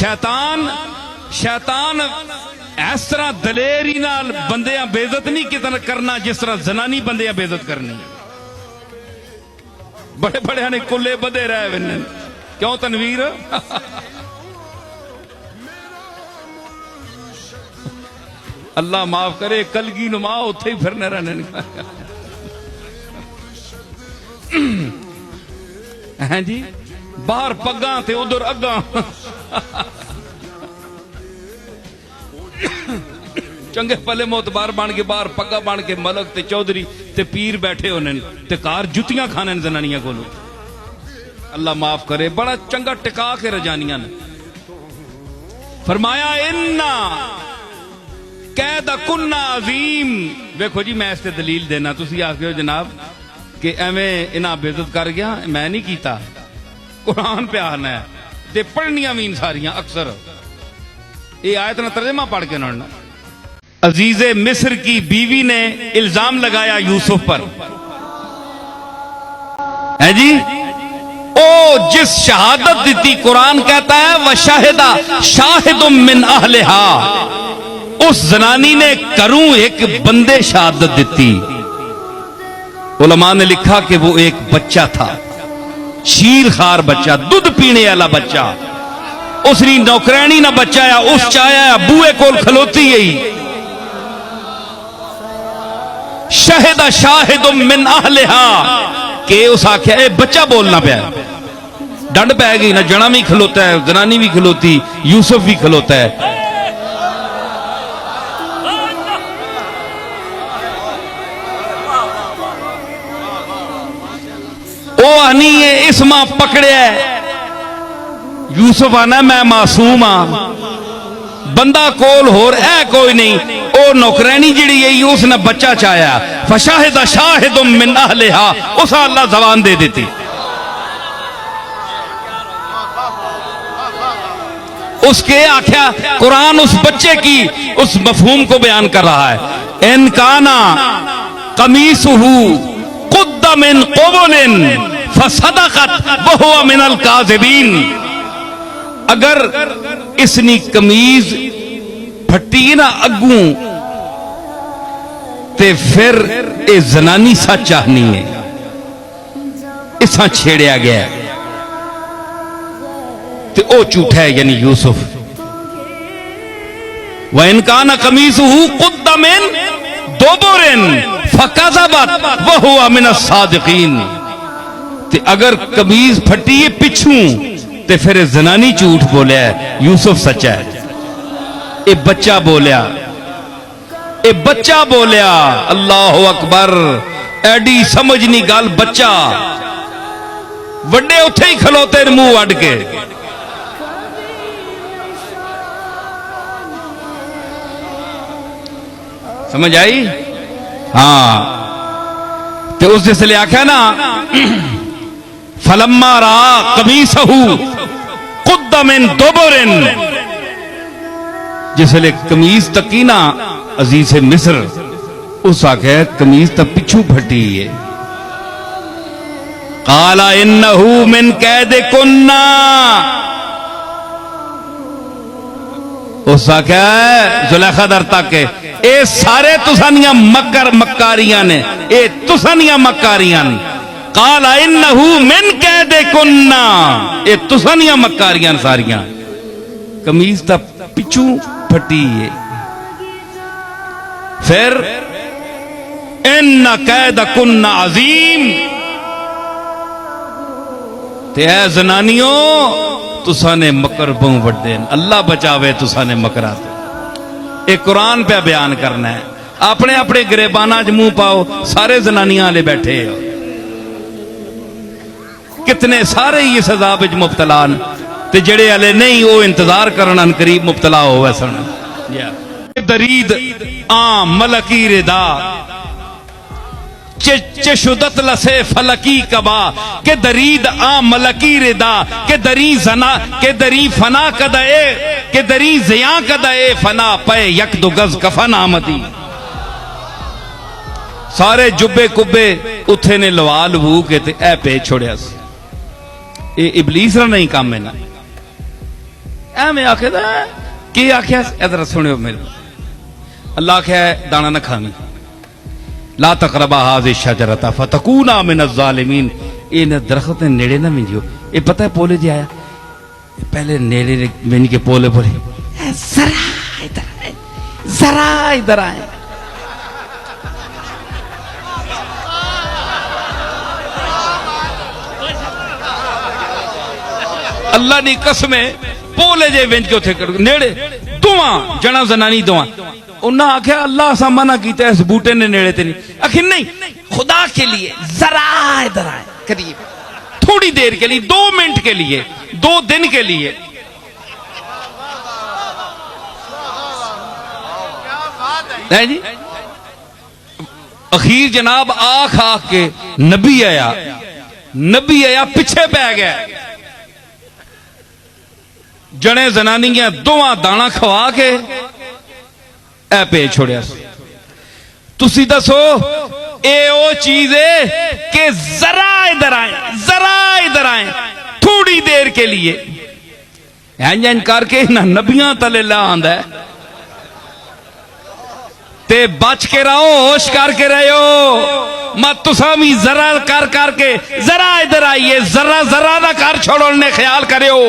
शैतान शैतान इस तरह दलेरी नाल बंदियां बेइज्जत नहीं कितना करना जिस तरह जनानी बंदियां बेइज्जत करनी। बड़े बड़े ने कुल्ले बधे रहे वे क्यों तनवीर अल्लाह माफ करे कलगी नुमा उत्थे ही फिरने रहने हैं जी बाहर पग्गा ते उधर अग्गा चंगे पले मोतबार बन के बाहर पग्गा बन के मलक ते चौधरी ते पीर बैठे होने ते कार जुतियां खाने जनानियां कोलों। अल्लाह माफ करे बड़ा चंगा टिका के रजानियां ने फरमाया इन्ना कैद कुन्ना अजीम। देखो जी मैं इससे दलील देना तुसी आखते हो जनाब कि एवें इन्हां बेइज्जत कर गया मैं नहीं कीता कुरान पे आना है ते पढ़नियां भी सारियां अक्सर ये आयत ना तर्जमा पढ़ के उन्होंने अजीजे मिस्र की बीवी ने इल्जाम लगाया यूसुफ पर है जी ओ जिस शहादत दी कुरान कहता है वह शाहिदा शाहिदुम मिन अहलिहा उस जनानी ने करूं एक बंदे शहादत दी। उलमा ने लिखा कि वो एक बच्चा था शीर खार बच्चा दूध पीने वाला बच्चा उसनी नौकरानी ना बचाया उस चाया बूए कोल खलोती गई शाहिदा शाहिदुम मिन अहलिहा के उस आख्या ए बच्चा बोलना पाया डंड पै गई ना जना भी खलोता है जनानी भी खलोती यूसुफ भी खलोता है। ओ आनी है इस मां पकड़िया यूसुफ आना मैं मासूम हाँ बंदा कोल होर है कोई नहीं ओ नौकरानी जिहड़ी है उसने बच्चा चाया फशाहिदा शाहिदुम मिन अहलिहा उस अल्लाह जबान दे देती। उसके आख्या कुरान उस बच्चे की उस मफहूम को बयान कर रहा है इन काना कमीसुहु कुद्दा मिन क़ुबुलिन फसदक़त वहुवा मिनल काज़िबीन। अगर इसनी कमीज फटी ना अगू ते फिर ए जनानी सच आनी है इसा छेड़िया गया ते ओ झूठा है यानी यूसुफ व इनकान कमीसुहु कुद्दा मिन दुबुरिन फकज़बत वहुवा मिनस सादिकीन। ते अगर कमीज फटी है पिछू ते फिर जनानी झूठ बोलिया यूसुफ सच्चा है। ए बच्चा बोलिया अल्लाह अकबर एडी समझनी गल बच्चा वड्डे उथे ही खलोते मुंह अड के समझ आई हाँ तो उस जिसले आख्या ना फलम्मा रा कमीसहु कुद्दा मिन दुबुरिन जिसले कमीज तकी ना अजीज मिस्र उस आख्या कमीज तक पिछू फटी है काला इन्नहु मिन कैदे कुन्ना उस आख्या जुलेखा दर तक ए सारे तुसानियां मकर मकारियां ने ए तुसानियां मकारियां ने काला इन्नहु मिन कैदे कुन्ना ए तुसानियां मकारियां सारियां कमीज तक पिछू फटी है फिर इन्ना कैद कुन्ना अजीम ते ऐ जनानियों तुसा ने मकर बहु वड्डे अल्लाह बचावे तुसा ने मकरा ये कुरान पे बयान करना है अपने अपने गिरेबाना च मुंह पाओ सारे जनानियां वाले बैठे कितने सारे ही सजा विच मुब्तला ते जेड़े वाले नहीं वो इंतजार करन करीब मुब्तला होवे सन। दरीद आ मलकी रिदा चशुदत लसे फलकी कबा के दरीद आ मलकी रिदा के दरी जना के दरी फना कदए के दरी जिया कदए फना पे यक दो गज कफन आमदी। सारे जुब्बे कुब्बे उथे ने लवा लवू के ते ए पे छोड़िया ये इबलीस रा नहीं काम है ना एवें आखेदा की आख्या इधर सुनियो मेरे अल्लाह आख्या दाना न खावी ला तकरबा हाज़िही शजरता फतकूना मिनज़ ज़ालिमीन इन दरख्त के नेड़े ना मिंजियो। ये पता है पोले जी आया पहले नेड़े मिंज के पोले बोले जरा इधर आए जरा इधर आए। अल्लाह दी कसम पोले जे विंज के उथे नेड़े दुआ जना जनानी दुआ उन्हें आख्या अल्लाह असा मना किया इस बूटे ने नेड़े ते नहीं आखिर नहीं खुदा के लिए जरा इधर आए करीब थोड़ी देर के लिए 2 मिनट के लिए 2 दिन के लिए। है जी अखीर जनाब आख आख के नबी आया पीछे पै गया जने जनानियां दोवां दाना खवा के ए पे छोड़िया। तुसी दसो ए ओ चीज है कि जरा इधर आए थोड़ी देर के लिए इंजन करके ना नबियां तले ला आंदा ते बच के रहो होश करके रहो मत तुसा भी जरा कर करके जरा इधर आइए जरा जरा ना कर छोड़ने ख्याल करो।